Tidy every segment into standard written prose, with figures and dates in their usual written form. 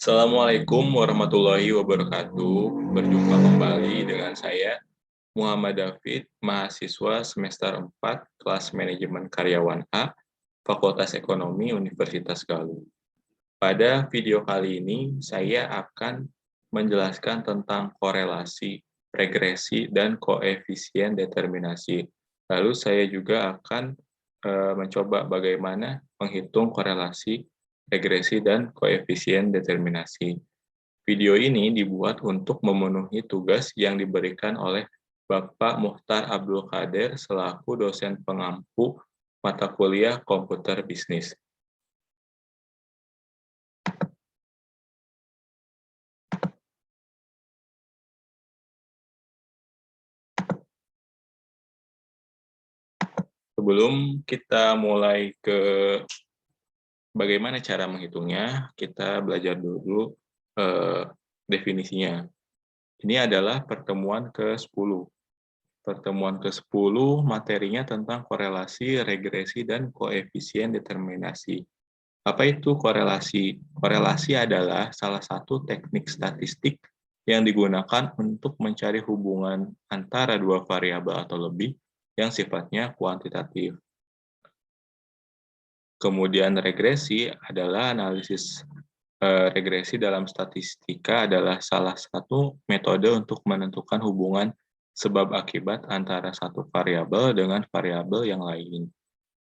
Assalamualaikum warahmatullahi wabarakatuh. Berjumpa kembali dengan saya, Muhammad David, mahasiswa semester 4, kelas Manajemen Karyawan A, Fakultas Ekonomi Universitas Galuh. Pada video kali ini, saya akan menjelaskan tentang korelasi, regresi, dan koefisien determinasi. Lalu saya juga akan mencoba bagaimana menghitung korelasi, regresi, dan koefisien determinasi. Video ini dibuat untuk memenuhi tugas yang diberikan oleh Bapak Muhtar Abdul Qadir selaku dosen pengampu mata kuliah komputer bisnis. Sebelum kita mulai ke bagaimana cara menghitungnya, kita belajar dulu definisinya. Ini adalah pertemuan ke-10. Pertemuan ke-10 materinya tentang korelasi, regresi, dan koefisien determinasi. Apa itu korelasi? Korelasi adalah salah satu teknik statistik yang digunakan untuk mencari hubungan antara dua variabel atau lebih yang sifatnya kuantitatif. Kemudian regresi adalah analisis regresi dalam statistika adalah salah satu metode untuk menentukan hubungan sebab akibat antara satu variabel dengan variabel yang lain.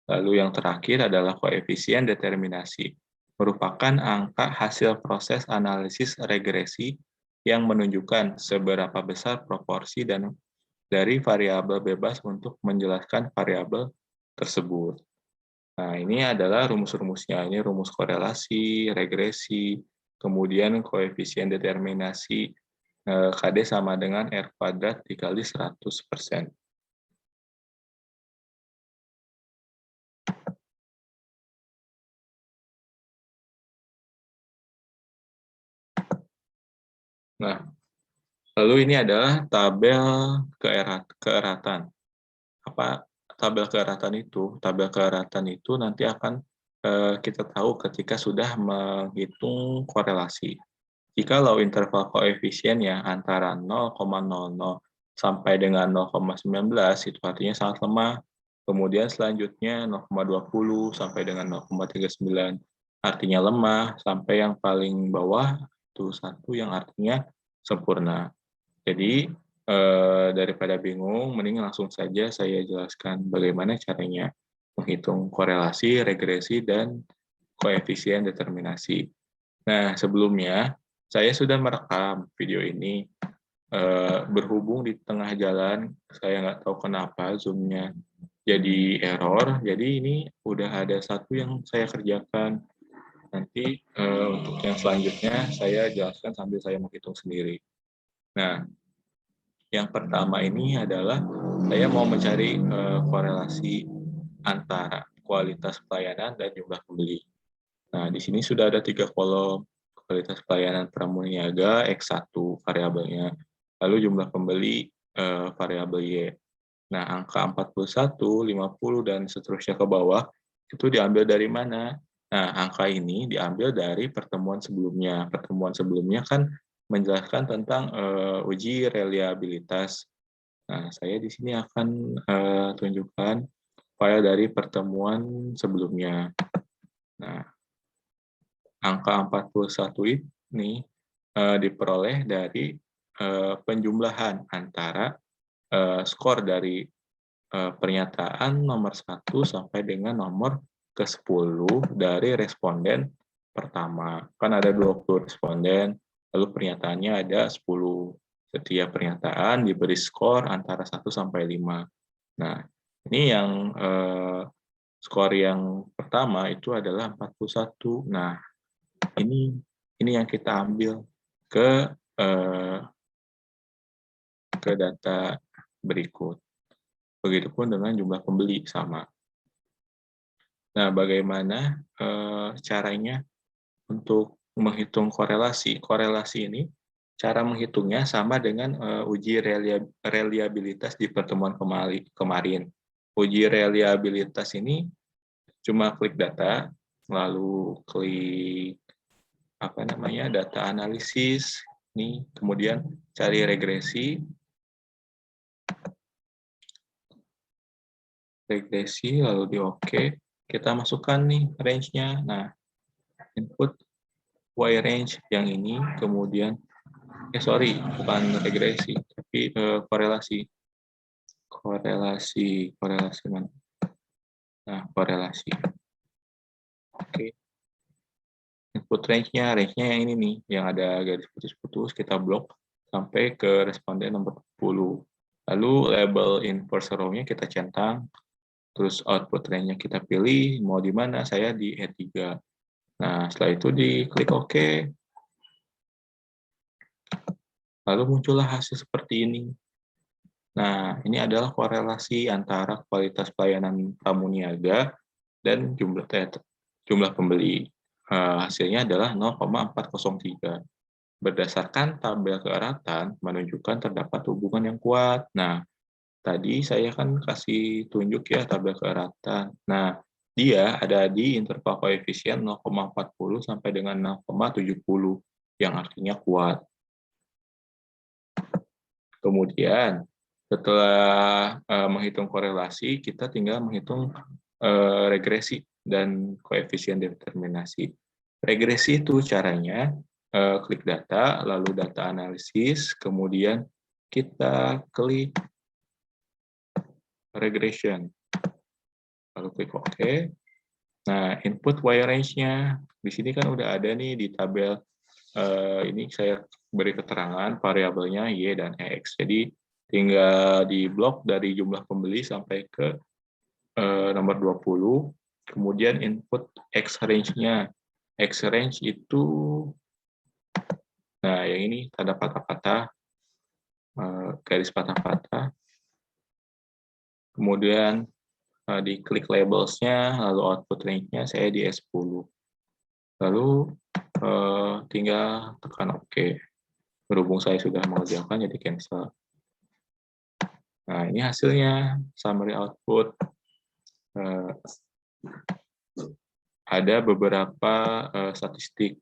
Lalu yang terakhir adalah koefisien determinasi, merupakan angka hasil proses analisis regresi yang menunjukkan seberapa besar proporsi dan dari variabel bebas untuk menjelaskan variabel tersebut. Nah, ini adalah rumus-rumusnya. Ini rumus korelasi, regresi, kemudian koefisien determinasi KD sama dengan R kuadrat dikali 100%. Nah, lalu ini adalah tabel keeratan. Apa tabel keeratan itu? Tabel keeratan itu nanti akan kita tahu ketika sudah menghitung korelasi. Jikalau interval koefisiennya antara 0,00 sampai dengan 0,19 itu artinya sangat lemah. Kemudian selanjutnya 0,20 sampai dengan 0,39 artinya lemah, sampai yang paling bawah itu 1 yang artinya sempurna. Jadi daripada bingung, mending langsung saja saya jelaskan bagaimana caranya menghitung korelasi, regresi, dan koefisien determinasi. Nah, sebelumnya saya sudah merekam video ini. Berhubung di tengah jalan, saya nggak tahu kenapa Zoom-nya jadi error. Jadi ini udah ada satu yang saya kerjakan. Nanti untuk yang selanjutnya saya jelaskan sambil saya menghitung sendiri. Nah, yang pertama ini adalah saya mau mencari korelasi antara kualitas pelayanan dan jumlah pembeli. Nah, di sini sudah ada 3 kolom. Kualitas pelayanan pramuniaga X1 variabelnya, lalu jumlah pembeli variabel Y. Nah, angka 41, 50, dan seterusnya ke bawah itu diambil dari mana? Nah, angka ini diambil dari pertemuan sebelumnya. Pertemuan sebelumnya kan menjelaskan tentang uji reliabilitas. Nah, saya di sini akan tunjukkan file dari pertemuan sebelumnya. Nah, angka 41 ini diperoleh dari penjumlahan antara skor dari pernyataan nomor 1 sampai dengan nomor ke-10 dari responden pertama. Kan ada 20 responden, lalu pernyataannya ada 10. Setiap pernyataan diberi skor antara 1 sampai 5. Nah, ini yang skor yang pertama itu adalah 41. Nah, ini yang kita ambil ke data berikut. Begitupun dengan jumlah pembeli sama. Nah, bagaimana caranya untuk menghitung korelasi? Korelasi ini cara menghitungnya sama dengan uji reliabilitas di pertemuan kemarin. Uji reliabilitas ini cuma klik data, lalu klik data analisis, nih, kemudian cari regresi, lalu di oke, kita masukkan nih range-nya. Nah, input Y range yang ini, kemudian, sorry, bukan regresi, tapi korelasi. Korelasi mana? Nah, korelasi. Oke. Input range-nya yang ini nih, yang ada garis putus-putus, kita blok sampai ke responden nomor 10. Lalu label inverse row-nya kita centang, terus output range-nya kita pilih, mau di mana, saya di E3. Nah, setelah itu diklik OK. Lalu muncullah hasil seperti ini. Nah, ini adalah korelasi antara kualitas pelayanan tamu niaga dan jumlah pembeli. Hasilnya adalah 0,403. Berdasarkan tabel keeratan, menunjukkan terdapat hubungan yang kuat. Nah, tadi saya kan kasih tunjuk ya tabel keeratan. Nah, dia ada di interval koefisien 0,40 sampai dengan 0,70, yang artinya kuat. Kemudian, setelah menghitung korelasi, kita tinggal menghitung regresi dan koefisien determinasi. Regresi itu caranya, klik data, lalu data analisis, kemudian kita klik regression. Lalu klik OK. Nah, input Y range-nya, di sini kan udah ada nih di tabel, ini saya beri keterangan variabelnya Y dan X. Jadi, tinggal di blok dari jumlah pembeli sampai ke nomor 20, kemudian input X range-nya. X range itu, nah yang ini tanda patah-patah, garis patah-patah, kemudian diklik labels-nya, lalu output range-nya saya di S10. Lalu tinggal tekan OK. Berhubung saya sudah mengerjakan, jadi cancel. Nah, ini hasilnya, summary output. Ada beberapa statistik.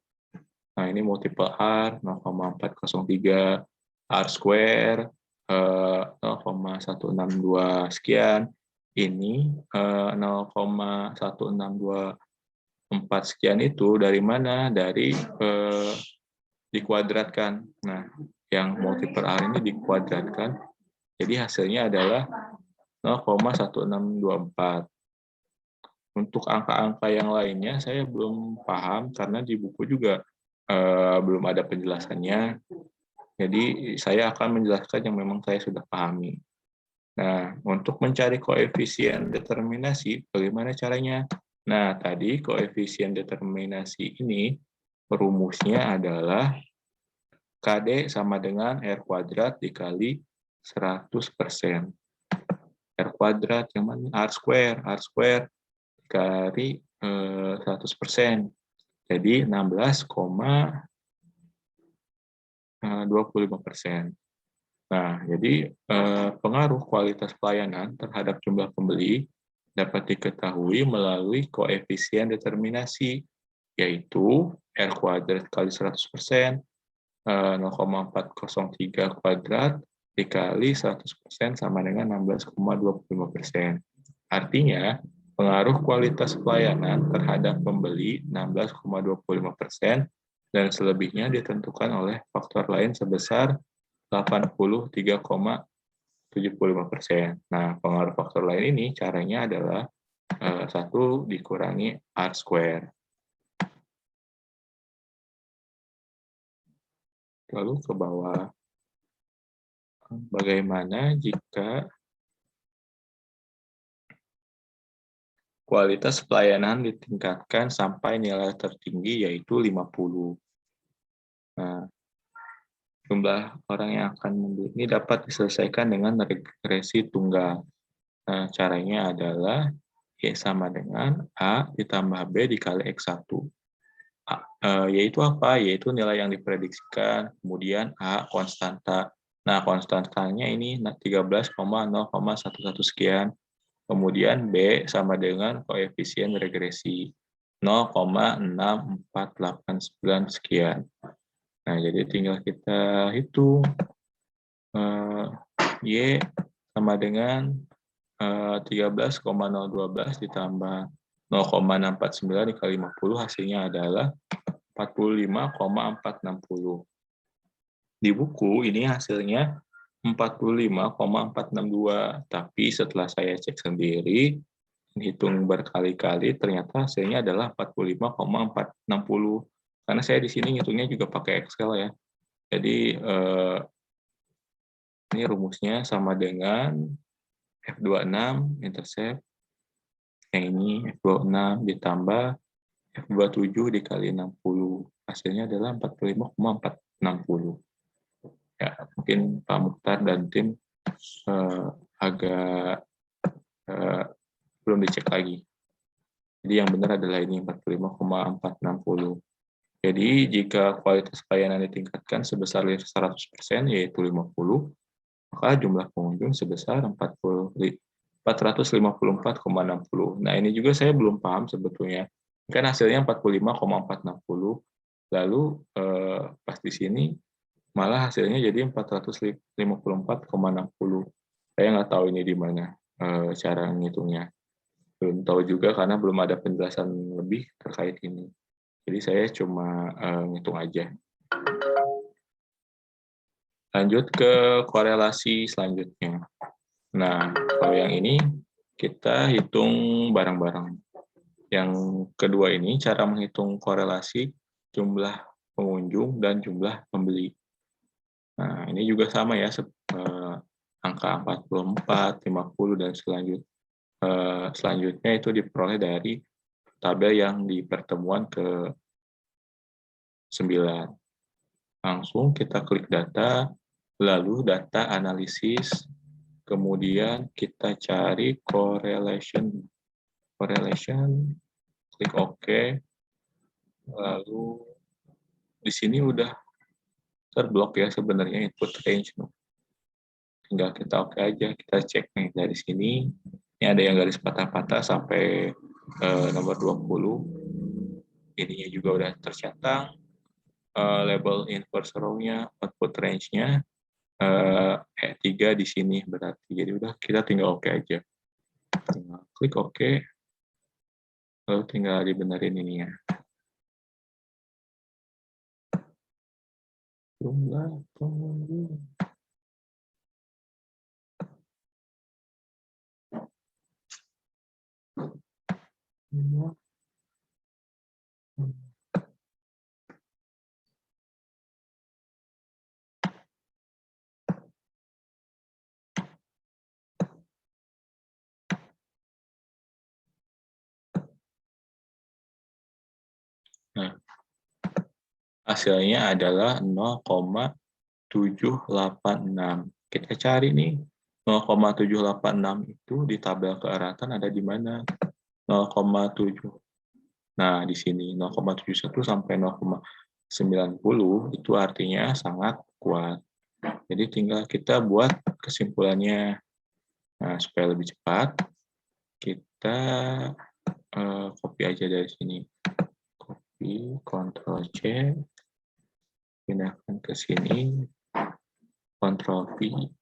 Nah, ini multiple R 0,403, R square 0,162 sekian, ini 0,1624 sekian itu dari mana? Dari dikuadratkan. Nah, yang multiple R ini dikuadratkan, jadi hasilnya adalah 0,1624. Untuk angka-angka yang lainnya saya belum paham karena di buku juga belum ada penjelasannya. Jadi saya akan menjelaskan yang memang saya sudah pahami. Nah, untuk mencari koefisien determinasi, bagaimana caranya? Nah, tadi koefisien determinasi ini rumusnya adalah KD sama dengan R kuadrat dikali 100%. R kuadrat yang mana? R square. R square dikali 100%. Jadi 16,25%. Nah, jadi pengaruh kualitas pelayanan terhadap jumlah pembeli dapat diketahui melalui koefisien determinasi, yaitu R kuadrat kali 100%, 0,403 kuadrat dikali 100% sama dengan 16,25%. Artinya, pengaruh kualitas pelayanan terhadap pembeli 16,25%, dan selebihnya ditentukan oleh faktor lain sebesar 83,75%. Nah, pengaruh faktor lain ini caranya adalah 1 dikurangi R square. Lalu ke bawah, bagaimana jika kualitas pelayanan ditingkatkan sampai nilai tertinggi yaitu 50. Nah, jumlah orang yang akan membeli ini dapat diselesaikan dengan regresi tunggal. Nah, caranya adalah Y sama dengan A ditambah B dikali X1. Yaitu apa? Yaitu nilai yang diprediksikan, kemudian A konstanta. Nah, konstantanya ini 13,011 sekian. Kemudian B sama dengan koefisien regresi. 0,6489 sekian. Nah, jadi tinggal kita hitung Y sama dengan 13,012 ditambah 0,649 dikali 50, hasilnya adalah 45,460. Di buku ini hasilnya 45,462, tapi setelah saya cek sendiri, hitung berkali-kali, ternyata hasilnya adalah 45,460. Karena saya di sini ngitungnya juga pakai Excel ya. Jadi ini rumusnya sama dengan F26 intercept, yang ini F26 ditambah F27 dikali 60. Hasilnya adalah 45,460. Ya, mungkin Pak Mukhtar dan tim agak belum dicek lagi. Jadi yang benar adalah ini 45,460. Jadi jika kualitas pelayanan ditingkatkan sebesar 100%, yaitu 50, maka jumlah pengunjung sebesar 454,60. Nah, ini juga saya belum paham sebetulnya. Kan hasilnya 45,460. Lalu pas di sini malah hasilnya jadi 454,60. Saya nggak tahu ini di mana cara ngitungnya. Belum tahu juga karena belum ada penjelasan lebih terkait ini. Jadi saya cuma ngitung aja. Lanjut ke korelasi selanjutnya. Nah, kalau yang ini kita hitung bareng-bareng. Yang kedua ini cara menghitung korelasi jumlah pengunjung dan jumlah pembeli. Nah, ini juga sama ya, angka 44, 50, dan selanjutnya itu diperoleh dari tabel yang di pertemuan ke-9. Langsung kita klik data, lalu data analisis, kemudian kita cari correlation, klik OK, lalu di sini udah terblok ya sebenarnya input range. Tinggal kita oke aja, kita cek nih dari sini. Ini ada yang garis patah-patah sampai nomor 20. Ininya juga udah tercentang. Label inverse row-nya, output range-nya, E3 di sini berarti. Jadi udah kita tinggal oke aja. Tinggal klik oke. Lalu tinggal dibenerin ininya. Jumlah pengunjung. Nah, hasilnya adalah 0,786. Kita cari nih 0,786 itu di tabel keeratan ada di mana? 0,7. Nah, di sini 0,71 sampai 0,90 itu artinya sangat kuat. Jadi tinggal kita buat kesimpulannya. Nah, supaya lebih cepat, kita copy aja dari sini. Copy, Ctrl C, pindahkan ke sini, Ctrl V.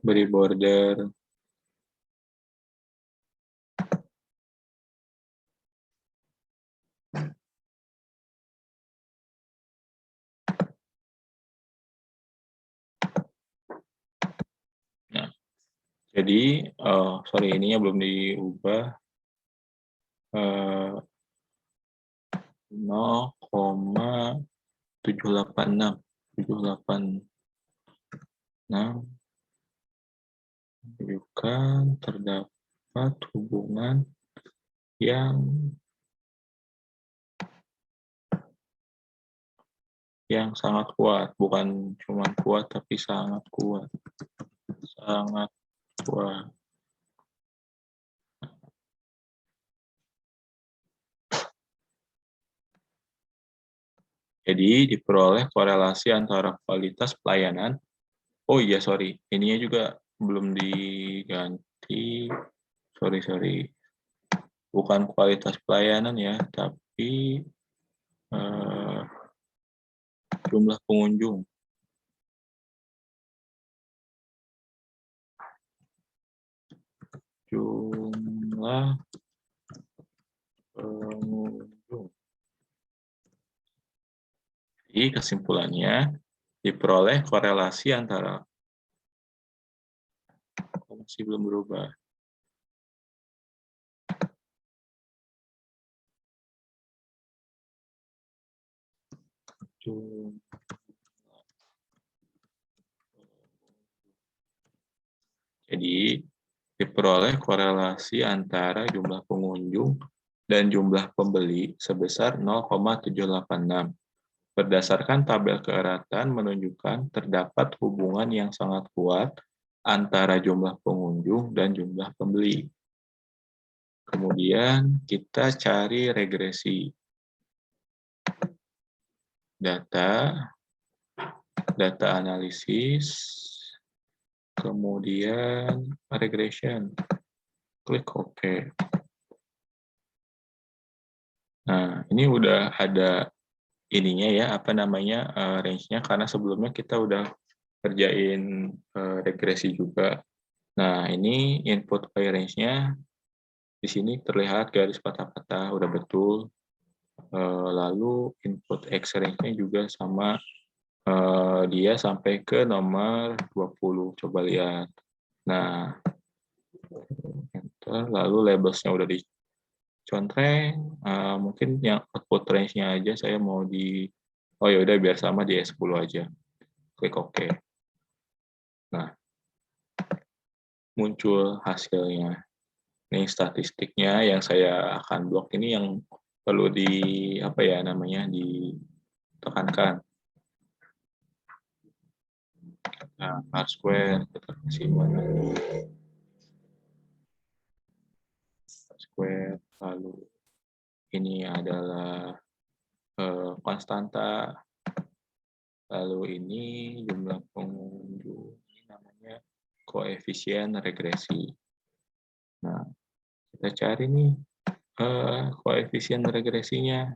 Beri border. Nah, jadi, sorry, ininya belum diubah. 0,786 menunjukkan terdapat hubungan yang sangat kuat, bukan cuma kuat tapi sangat kuat, sangat Wah. Jadi diperoleh korelasi antara kualitas pelayanan. Oh iya, sorry, ininya juga belum diganti. Sorry. Bukan kualitas pelayanan ya, tapi jumlah pengunjung. Jumlah pengunjung. Jadi kesimpulannya diperoleh korelasi antara masih belum berubah. Jadi diperoleh korelasi antara jumlah pengunjung dan jumlah pembeli sebesar 0,786. Berdasarkan tabel keeratan menunjukkan terdapat hubungan yang sangat kuat antara jumlah pengunjung dan jumlah pembeli. Kemudian kita cari regresi. Data analisis, kemudian regression. Klik OK. Nah, ini udah ada ininya ya, apa namanya, range-nya, karena sebelumnya kita udah kerjain regresi juga. Nah, ini input by range-nya, di sini terlihat garis patah-patah, udah betul. Lalu input X range-nya juga sama, dia sampai ke nomor 20, coba lihat. Nah, enter, lalu labels-nya udah dicontreng, mungkin yang output range-nya aja saya mau oh ya udah biar sama di S10 aja. Klik OK. Nah, muncul hasilnya. Ini statistiknya yang saya akan blok, ini yang perlu ditekankan. Nah, R-square, kita kasih mana? R-square, lalu ini adalah konstanta, lalu ini jumlah pengunjung, ini namanya koefisien regresi. Nah, kita cari nih koefisien regresinya.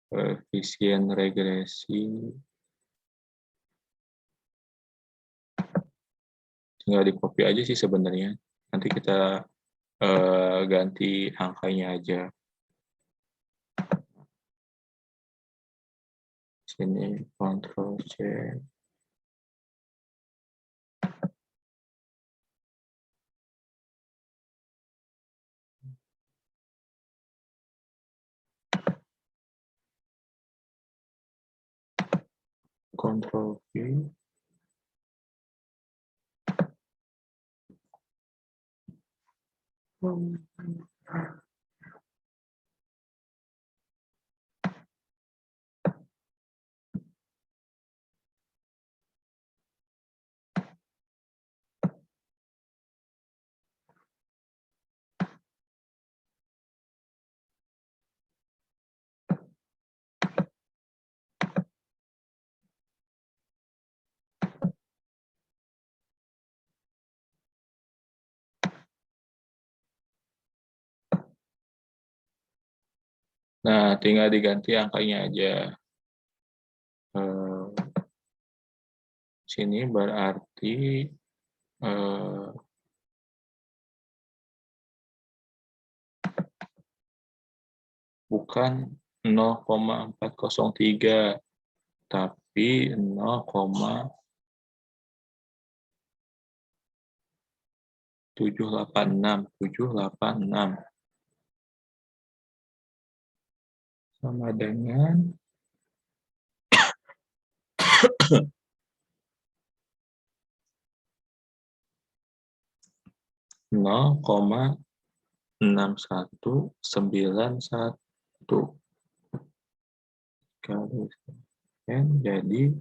Koefisien regresi tinggal di copy aja sih sebenarnya. Nanti kita ganti angkanya aja. Sini Ctrl C. Ctrl V. Nah, tinggal diganti angkanya aja. Sini berarti bukan 0,403, tapi 0,786 sama dengan 0,6191 garis N jadi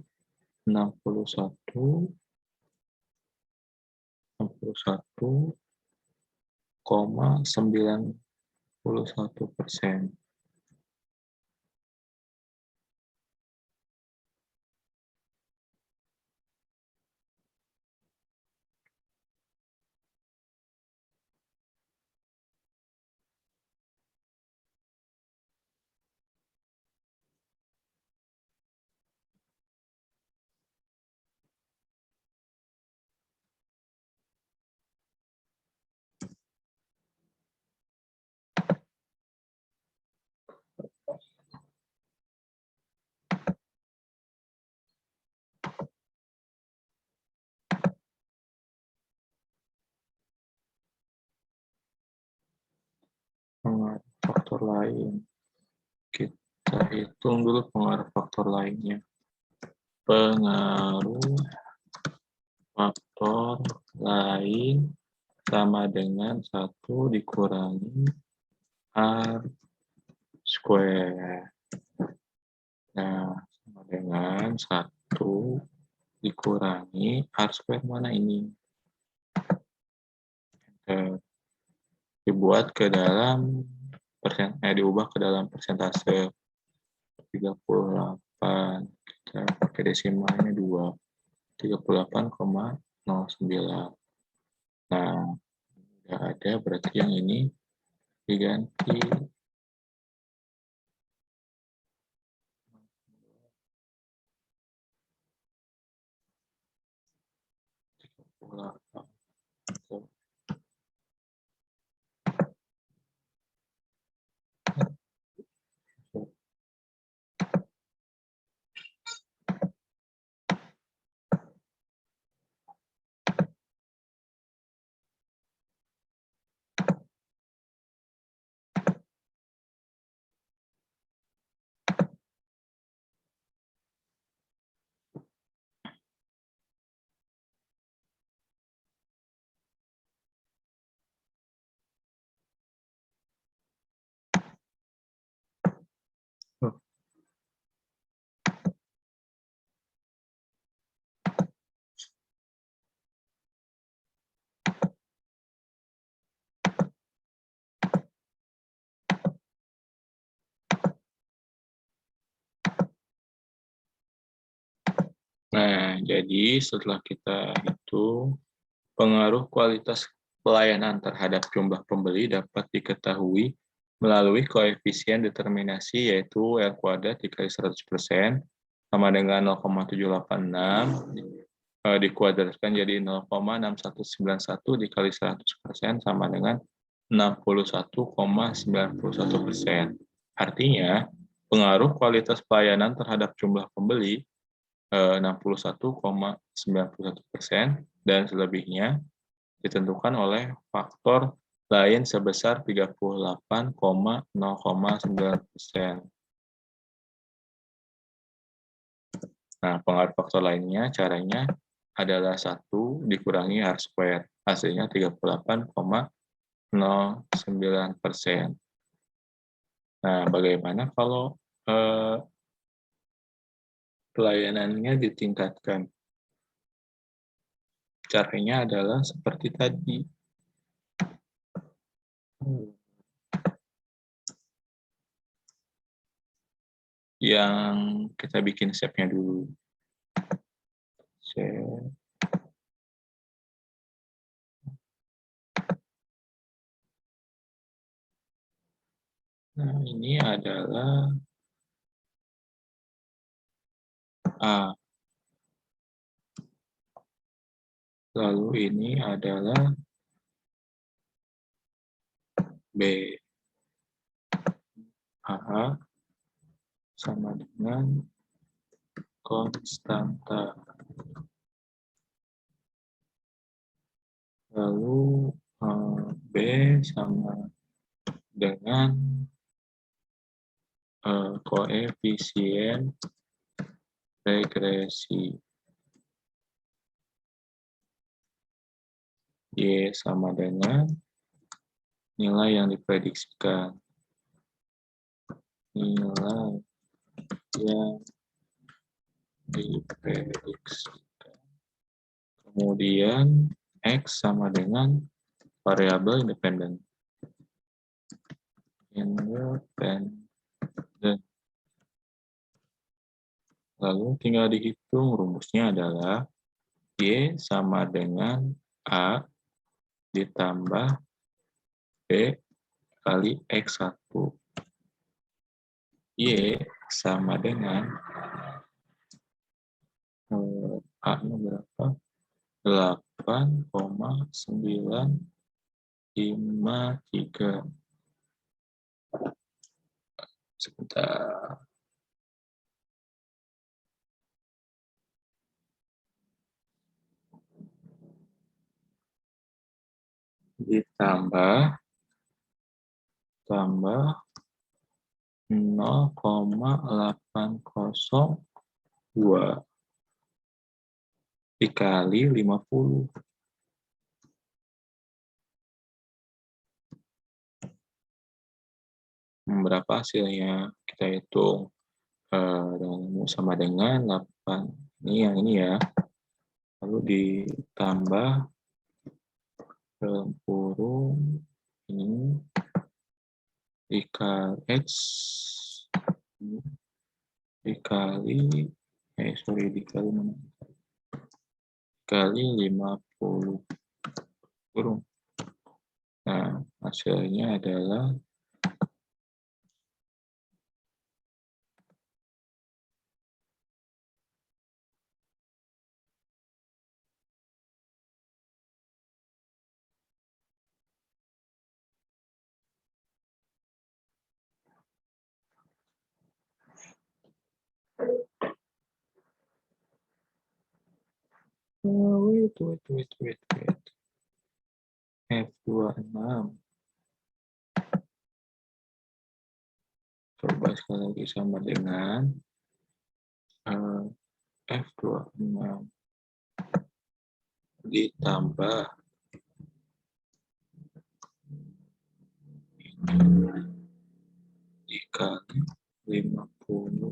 61 61,91%. Pengaruh faktor lain. Kita hitung dulu pengaruh faktor lainnya. Pengaruh faktor lain sama dengan 1 dikurangi R square. Nah, sama dengan 1 dikurangi R square mana ini? Dibuat ke dalam diubah ke dalam persentase 38. Kita pakai desimalnya 2. 38,09. Nah, udah ada, berarti yang ini diganti 38. Nah, jadi setelah kita hitung, pengaruh kualitas pelayanan terhadap jumlah pembeli dapat diketahui melalui koefisien determinasi, yaitu R kuadrat dikali 100% sama dengan 0,786 dikuadratkan jadi 0,6191 dikali 100% sama dengan 61,91%. Artinya, pengaruh kualitas pelayanan terhadap jumlah pembeli 61,91% dan selebihnya ditentukan oleh faktor lain sebesar 38,0,9%. Nah, pengaruh faktor lainnya caranya adalah 1 dikurangi R square, hasilnya 38,09%. Nah, bagaimana kalau pelayanannya ditingkatkan? Caranya adalah seperti tadi. Yang kita bikin shape-nya dulu. Shape. Nah, ini adalah A. Lalu ini adalah B. A sama dengan konstanta. Lalu B sama dengan koefisien regresi. Y sama dengan nilai yang diprediksikan. Nilai yang diprediksikan. Kemudian X sama dengan variabel independen. Lalu tinggal dihitung, rumusnya adalah Y sama dengan A ditambah B kali X1. Y sama dengan A-nya berapa? 8,953. Sebentar. Ditambah 0,802 dikali 50. Berapa hasilnya? Kita hitung sama dengan 8. Ini yang ini ya. Lalu ditambah dalam kurung ini dikali X dikali dikali mana? Dikali 50 kurung. Nah, hasilnya adalah wait. F26. Coba sekali lagi sama dengan F26 ditambah dikali 50.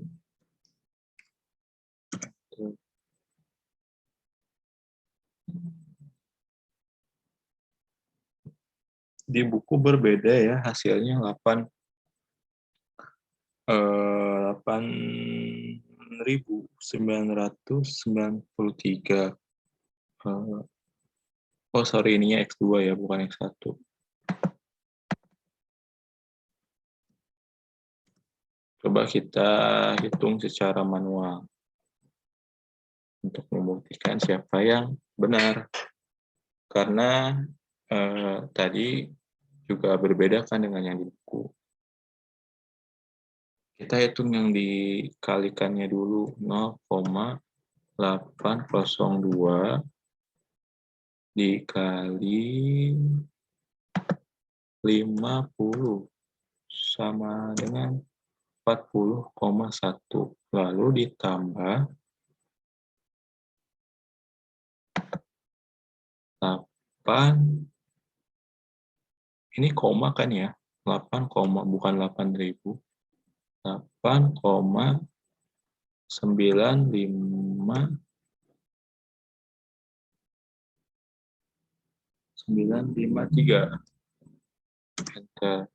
Di buku berbeda ya hasilnya 8.993. Sorry, ininya X2 ya, bukan X1. Coba kita hitung secara manual untuk membuktikan siapa yang benar. Karena tadi juga berbeda kan dengan yang di buku. Kita hitung yang dikalikannya dulu, 0,802 dikali 50 sama dengan 40,1. Lalu ditambah 8, ini koma kan ya, 8, bukan 8.000, 8,953.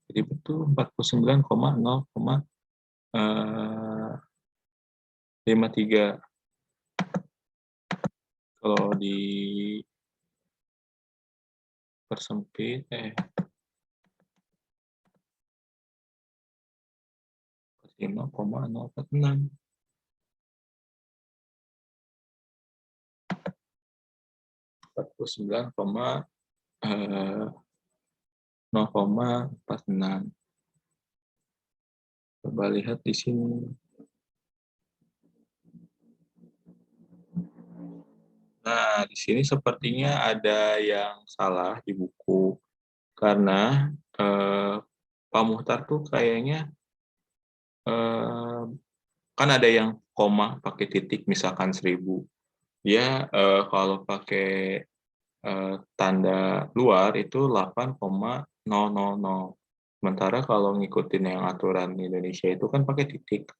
Jadi betul 49,0,53. Kalau di persempit 5,046. 49,046. Coba lihat di sini. Nah, di sini sepertinya ada yang salah di buku. Karena Pak Muhtar tuh kayaknya kan ada yang koma pakai titik, misalkan 1000. Dia kalau pakai tanda luar itu 8,000. Sementara kalau ngikutin yang aturan Indonesia itu kan pakai titik.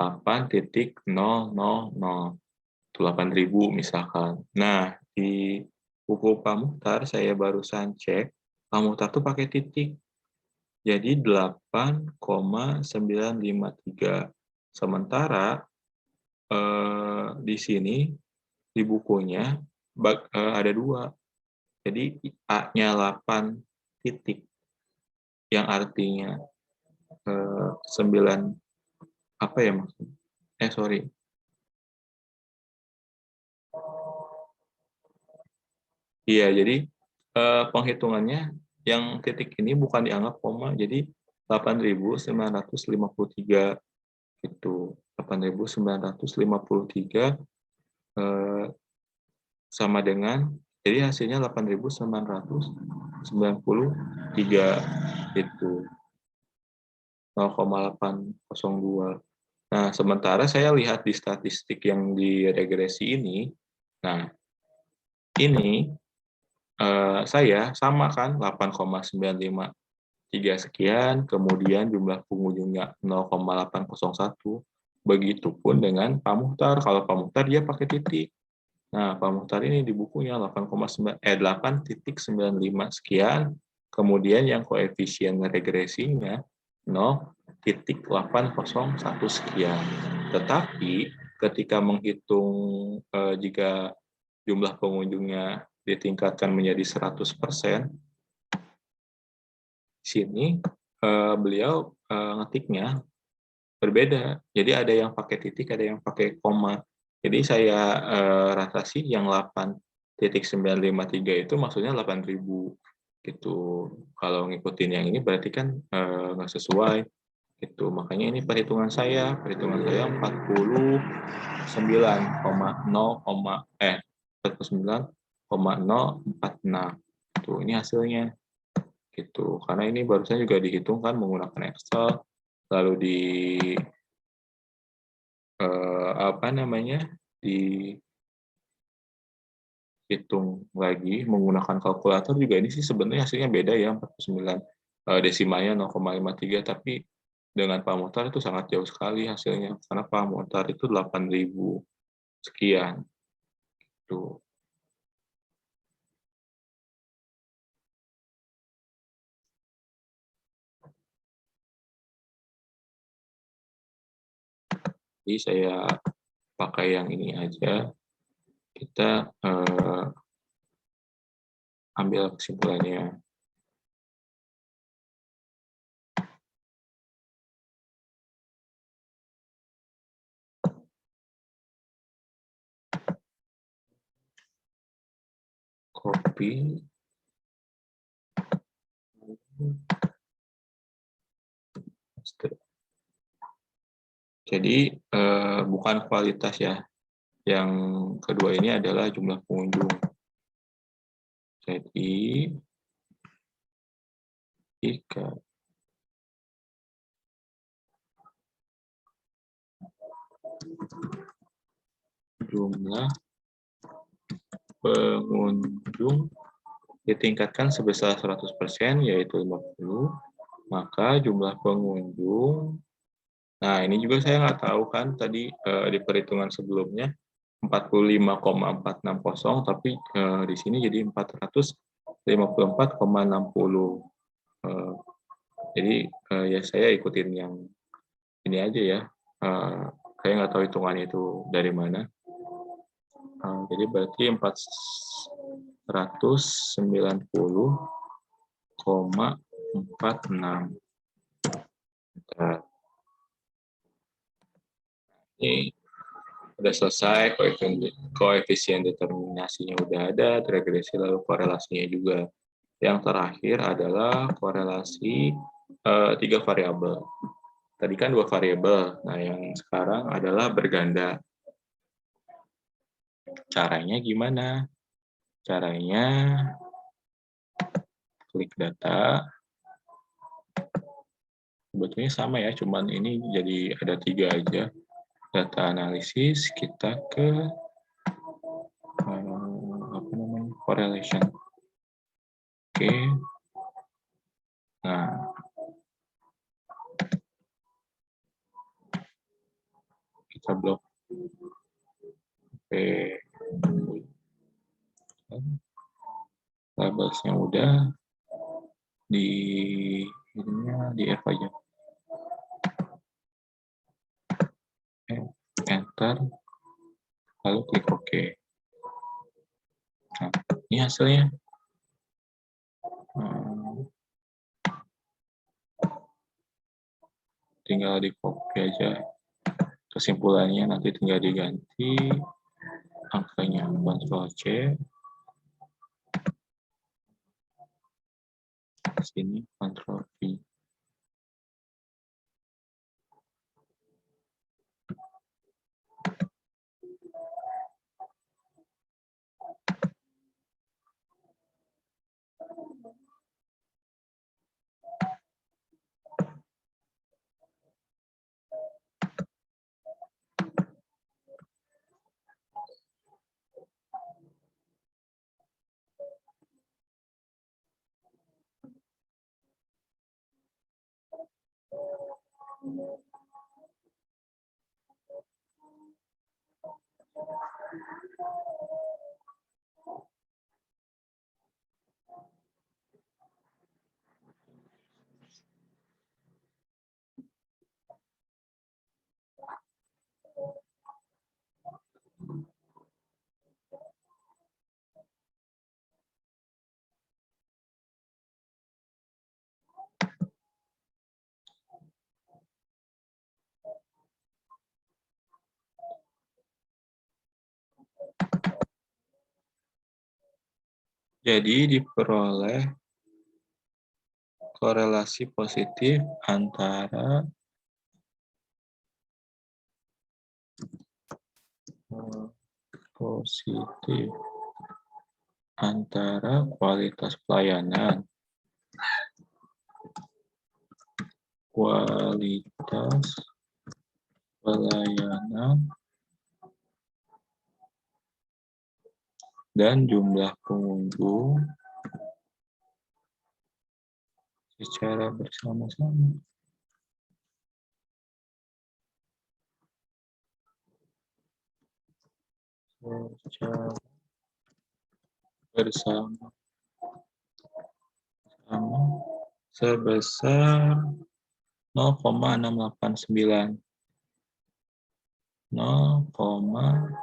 8,000. Itu 8.000 misalkan. Nah, di buku Pak Muchtar saya barusan cek, Pak Muchtar tuh pakai titik. Jadi 8,953. Sementara di sini di bukunya ada 2. Jadi A-nya 8 titik yang artinya 9 apa ya maksudnya? Sorry. Iya, jadi penghitungannya yang titik ini bukan dianggap koma, jadi 8.953 itu. 8.953 sama dengan, jadi hasilnya 8.993 itu 0,802. Nah, sementara saya lihat di statistik yang di regresi ini, nah ini saya sama kan 8,953 sekian, kemudian jumlah pengunjungnya 0,801. Begitupun dengan Pak Muchtar. Kalau Pak Muchtar dia pakai titik. Nah, Pak Muchtar ini di bukunya 8,95 sekian, kemudian yang koefisien regresinya 0,801 sekian. Tetapi ketika menghitung jika jumlah pengunjungnya ditingkatkan menjadi 100%, sini beliau ngetiknya berbeda. Jadi ada yang pakai titik, ada yang pakai koma. Jadi saya rasa sih yang 8,953 itu maksudnya 8.000 gitu. Kalau ngikutin yang ini berarti kan nggak sesuai gitu. Makanya ini perhitungan saya 49,046. Tuh, ini hasilnya gitu. Karena ini barusan juga dihitung kan menggunakan Excel, lalu dihitung lagi menggunakan kalkulator juga. Ini sih sebenarnya hasilnya beda ya, 49 desimalnya 0,53, tapi dengan Pak Muchtar itu sangat jauh sekali hasilnya karena Pak Muchtar itu 8.000 sekian tuh. Jadi saya pakai yang ini aja, kita ambil kesimpulannya. Copy. Jadi bukan kualitas ya. Yang kedua ini adalah jumlah pengunjung. Jadi jika jumlah pengunjung ditingkatkan sebesar 100%, yaitu 50, maka jumlah pengunjung, nah ini juga saya nggak tahu kan tadi di perhitungan sebelumnya 45,460, tapi di sini jadi 454,60. Jadi ya saya ikutin yang ini aja ya. Saya nggak tahu hitungannya itu dari mana. Jadi berarti 490,46. Nah, ini udah selesai, koefisien determinasinya udah ada, regresi lalu korelasinya juga. Yang terakhir adalah korelasi 3 variabel. Tadi kan 2 variabel, nah yang sekarang adalah berganda. Caranya gimana? Caranya klik data. Sebetulnya sama ya, cuman ini jadi ada 3 aja. Data analisis, kita ke correlation. Oke. Nah, kita blok. Oke. Labelsnya udah, di ininya di F aja. Enter, lalu klik OK. Nah, ini hasilnya. Tinggal di copy aja. Kesimpulannya nanti tinggal diganti angkanya, Ctrl C, sini Ctrl V. Jadi diperoleh korelasi positif antara kualitas pelayanan, dan jumlah pengunjung secara bersama-sama. Sebesar 0,689. 0,689.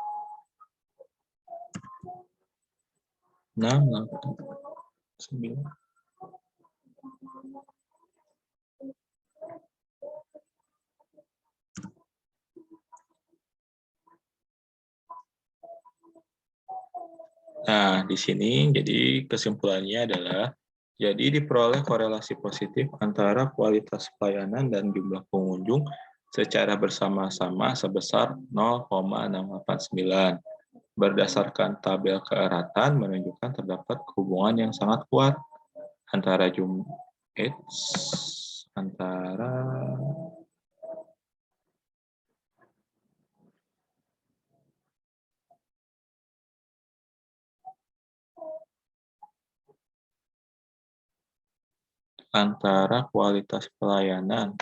Nah, di sini jadi kesimpulannya adalah jadi diperoleh korelasi positif antara kualitas pelayanan dan jumlah pengunjung secara bersama-sama sebesar 0,689. Berdasarkan tabel keeratan menunjukkan terdapat hubungan yang sangat kuat antara kualitas pelayanan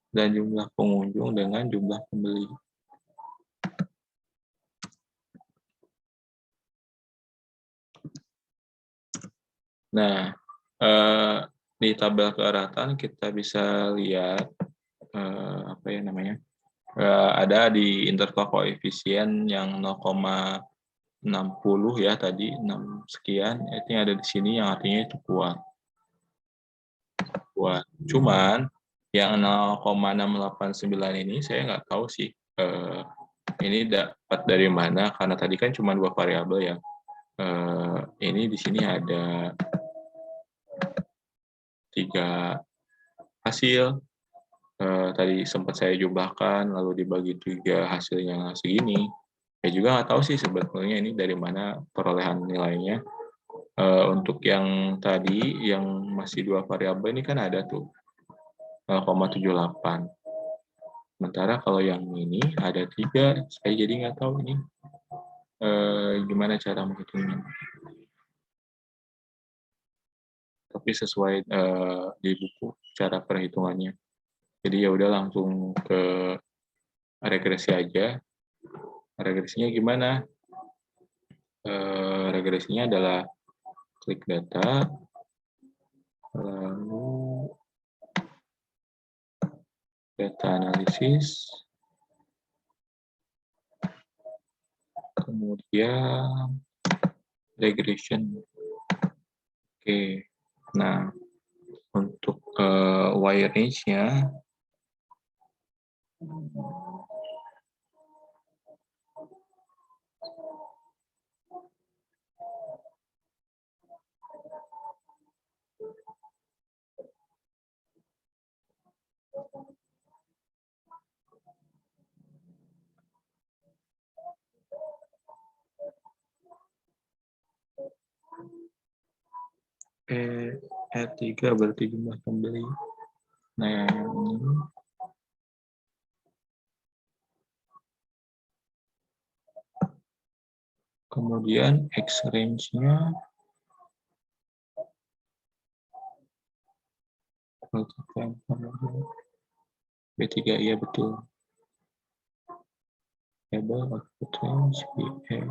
dan jumlah pengunjung dengan jumlah pembeli. Nah, di tabel keeratan kita bisa lihat ada di interval koefisien yang 0,60 ya tadi 6 sekian, itu yang ada di sini yang artinya itu kuat. Cuman yang 0,689 ini saya nggak tahu sih ini dapat dari mana karena tadi kan cuma 2 variabel ya. Ini di sini ada 3 hasil. Tadi sempat saya jumlahkan lalu dibagi 3 hasilnya segini. Saya juga nggak tahu sih sebetulnya ini dari mana perolehan nilainya. Untuk yang tadi yang masih 2 variabel ini kan ada tuh 0,78. Sementara kalau yang ini ada 3, saya jadi nggak tahu ini gimana cara menghitungnya. Tapi sesuai di buku cara perhitungannya. Jadi ya udah langsung ke regresi aja. Regresinya gimana? Regresinya adalah klik data, lalu data analisis, kemudian regression. Oke, nah untuk wire range-nya E3 berarti jumlah pembeli. Nah, yang ini kemudian X range-nya B3, iya betul. Label output range BE.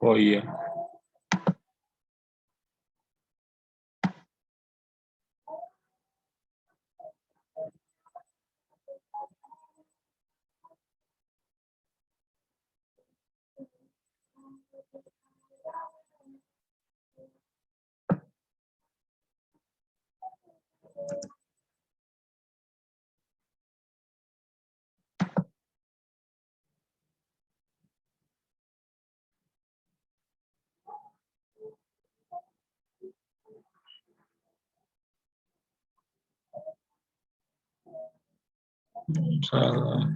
Oh iya, salah.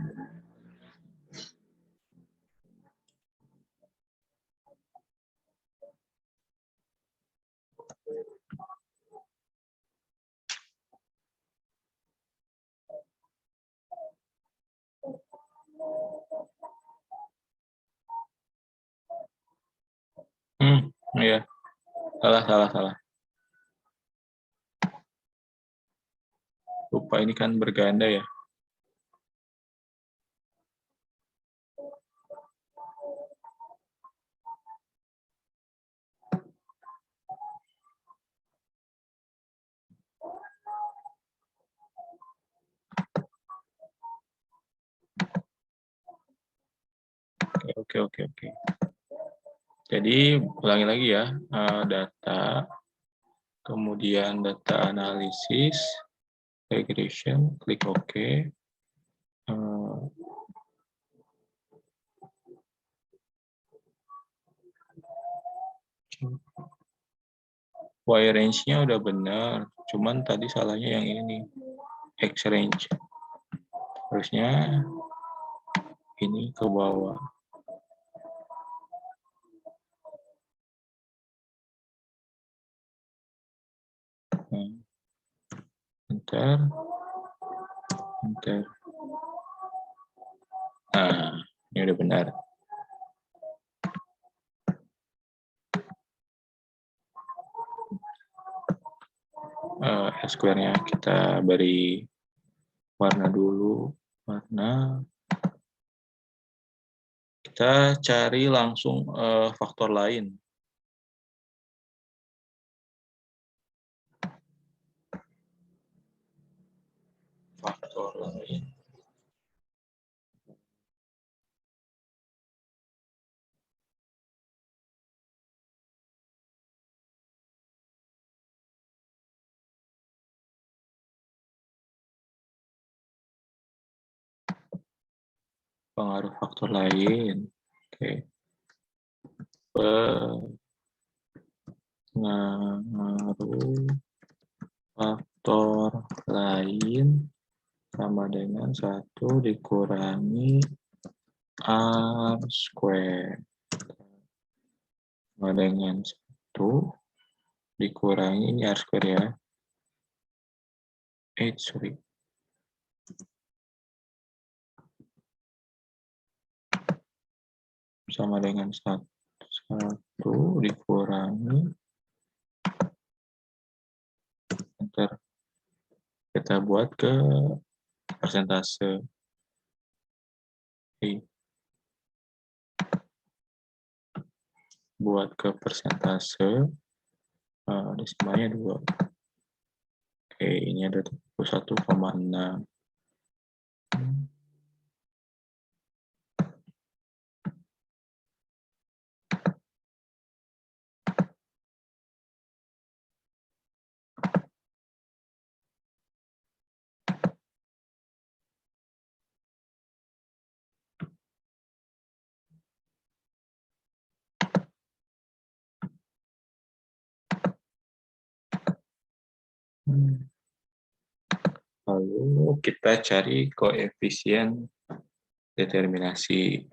Iya, salah. Lupa ini kan berganda ya. Oke. Jadi ulangi lagi ya, data, kemudian data analisis, regression, klik OK. Wire range-nya udah benar, cuman tadi salahnya yang ini, X range. Harusnya ini ke bawah. Enter. Nah, ini udah benar. Square-nya kita beri warna dulu. Warna. Kita cari langsung faktor lain. Faktor lain. pengaruh faktor lain. Oke. Pengaruh faktor lain sama dengan 1 dikurangi R square. Sama dengan 1 dikurangi, ini R square ya. Sorry. Sama dengan 1 dikurangi, ntar kita buat ke persentase. Buat ke persentase, desimalnya 2. Oke, ini ada 21,6. Lalu kita cari koefisien determinasi.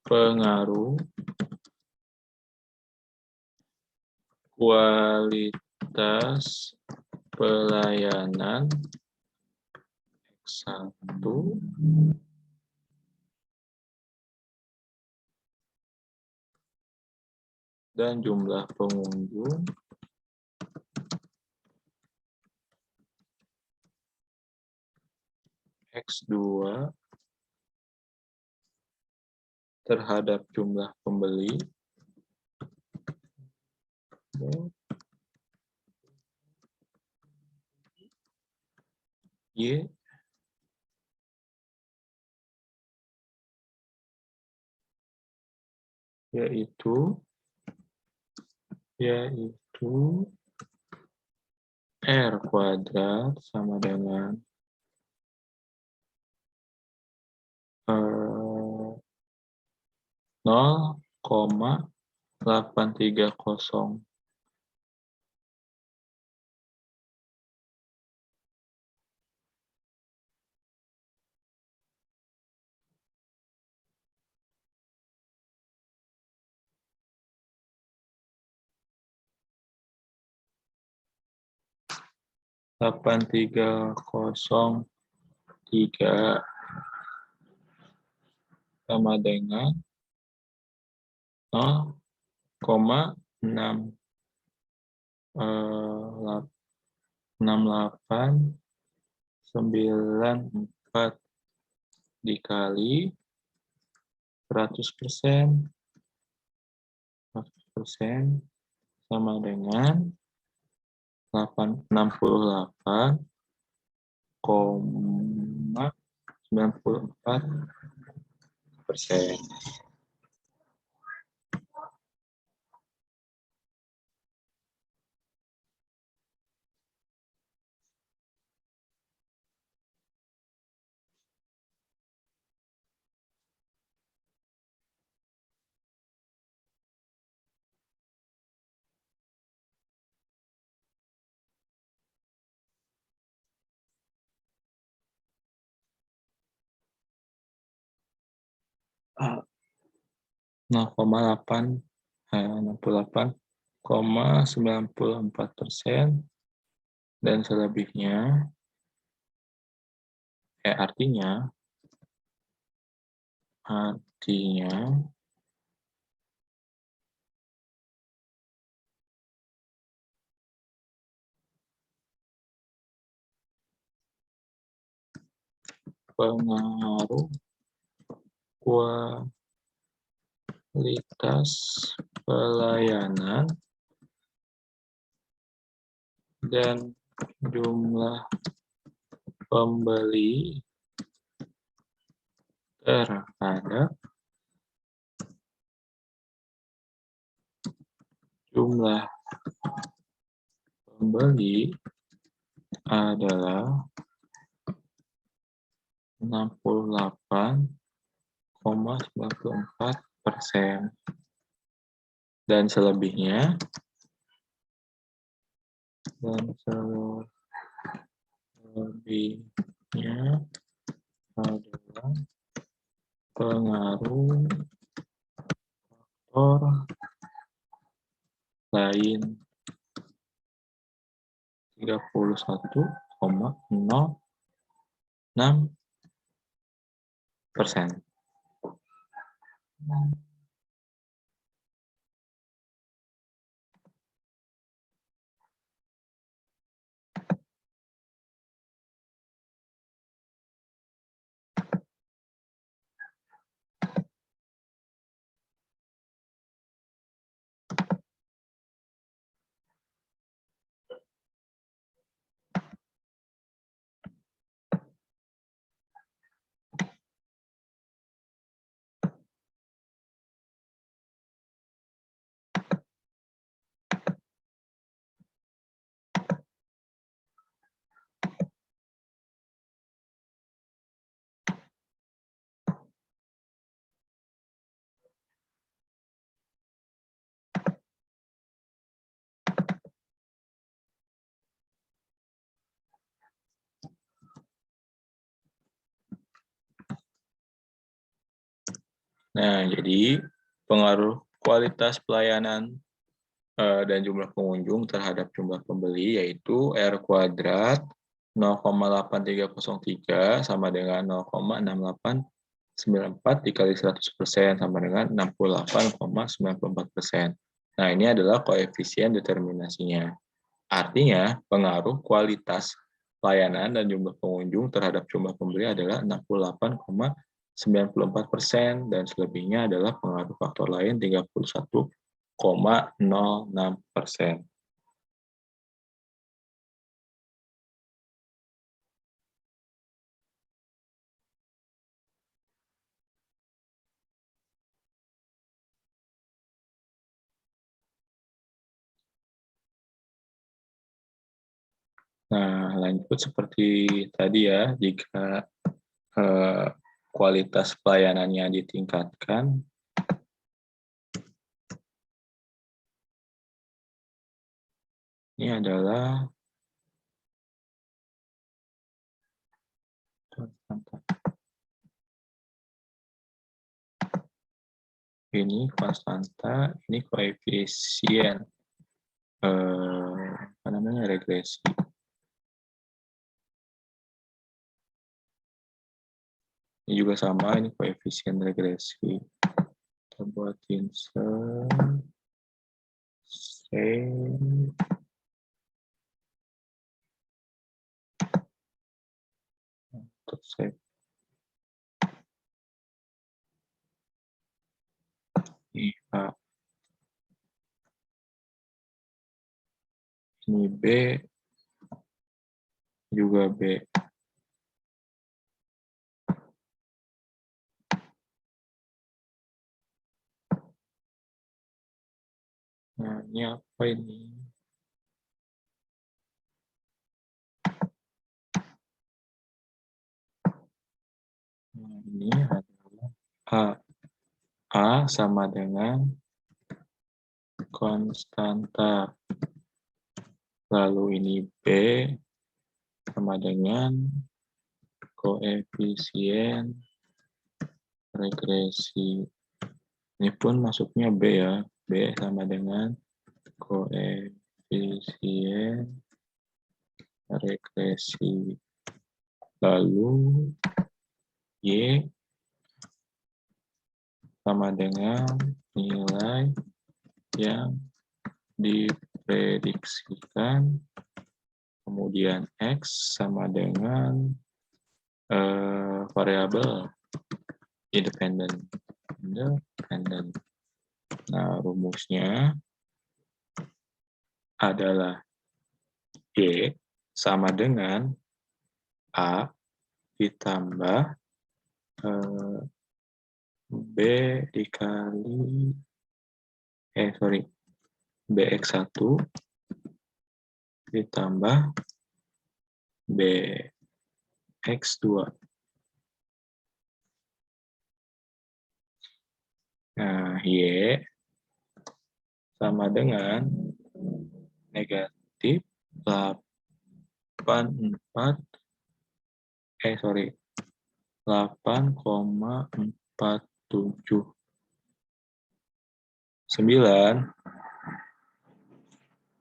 Pengaruh kualitas pelayanan X1 dan jumlah pengunjung X2 terhadap jumlah pembeli Y yaitu R kuadrat sama dengan 0,830. Tiga sama dengan 0,6894 dikali 100%. 100% sama dengan 68,94%. Ah, 68,94% dan selebihnya artinya pengaruh kualitas pelayanan dan jumlah pembeli terhadap jumlah pembeli adalah 68,94%, dan selebihnya adalah pengaruh faktor lain 31,06%. Nah, jadi pengaruh kualitas pelayanan dan jumlah pengunjung terhadap jumlah pembeli yaitu R kuadrat 0,8303 sama dengan 0,6894 dikali 100% sama dengan 68,94%. Nah, ini adalah koefisien determinasinya. Artinya, pengaruh kualitas pelayanan dan jumlah pengunjung terhadap jumlah pembeli adalah 68,94% dan selebihnya adalah pengaruh faktor lain 31,06%. Nah, lanjut seperti tadi ya, jika kualitas pelayanannya ditingkatkan, ini adalah ini konstanta, ini koefisien apa namanya, regresi. Ini juga sama, ini koefisien regresi. Kita buatin untuk save. Ini A. Ini B. Juga B. Nah, ini apa ini? Nah, ini adalah A. A sama dengan konstanta. Lalu ini B sama dengan koefisien regresi. Ini pun masuknya B ya. B sama dengan koefisien regresi. Lalu Y sama dengan nilai yang diprediksikan. Kemudian X sama dengan variabel independen. Nah, rumusnya adalah Y sama dengan A ditambah B dikali BX1 ditambah BX2. Nah, Y sama dengan negatif 8,479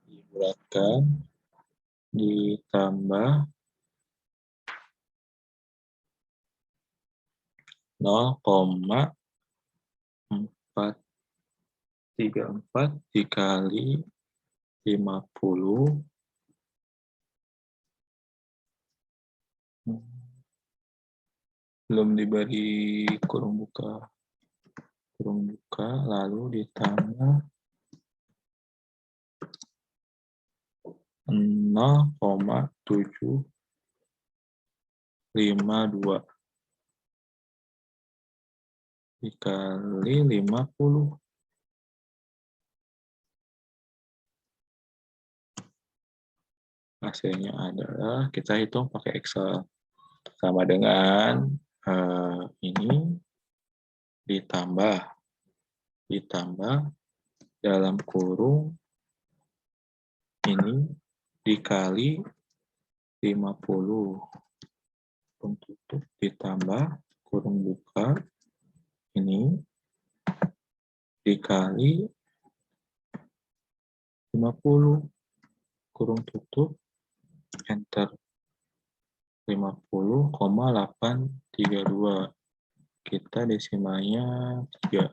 dibulatkan ditambah 0,434 dikali 50 belum diberi kurung buka lalu ditambah 0,752 dikali 50. Hasilnya adalah, kita hitung pakai Excel, sama dengan ini ditambah dalam kurung ini dikali 50 kurung tutup ditambah kurung buka ini dikali 50 kurung tutup enter 50,832. Kita desimalnya 3.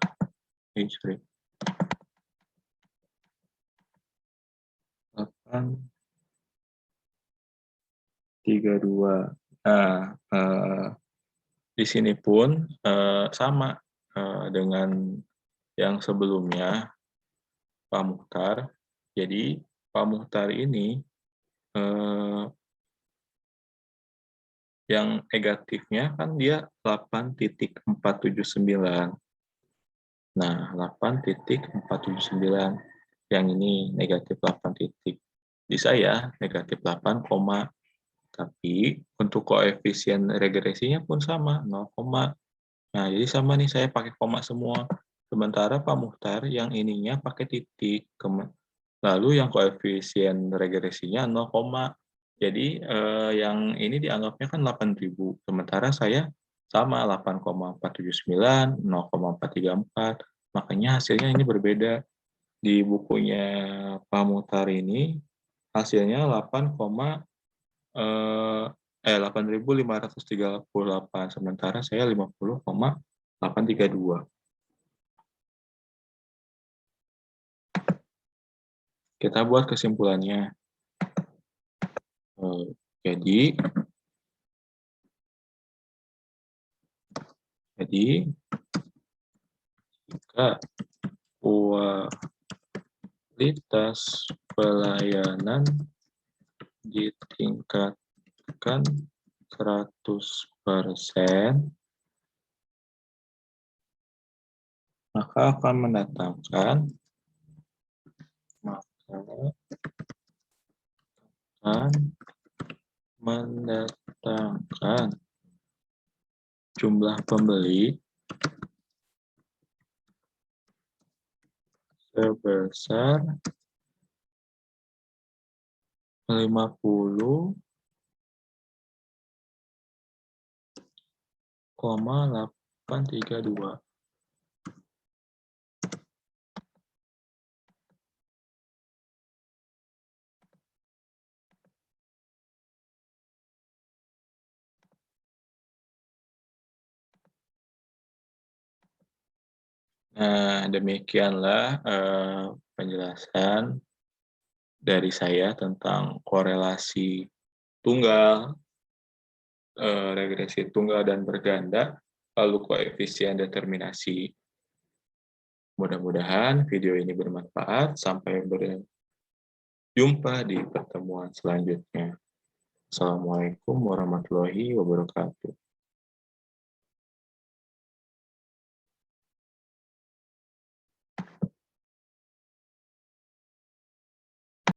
832. Nah, di sini pun sama dengan yang sebelumnya, Pak Mukhtar. Jadi Pak Mukhtar ini yang negatifnya kan dia 8,479. Nah, 8,479. Yang ini negatif 8 titik. Di saya negatif 8, tapi untuk koefisien regresinya pun sama, 0, nah, jadi sama nih, saya pakai koma semua. Sementara Pak Mukhtar yang ininya pakai titik. Lalu yang koefisien regresinya 0, jadi yang ini dianggapnya kan 8.000. Sementara saya sama 8,479, 0,434. Makanya hasilnya ini berbeda. Di bukunya Pak Mukhtar ini hasilnya 8.538, sementara saya 50,832. Kita buat kesimpulannya. Jadi jika kualitas pelayanan ditingkatkan 100%, maka akan mendatangkan jumlah pembeli sebesar 50,832. Nah, demikianlah penjelasan dari saya tentang korelasi tunggal, regresi tunggal dan berganda. lalu koefisien determinasi. Mudah-mudahan video ini bermanfaat. Sampai berjumpa di pertemuan selanjutnya. Assalamualaikum warahmatullahi wabarakatuh.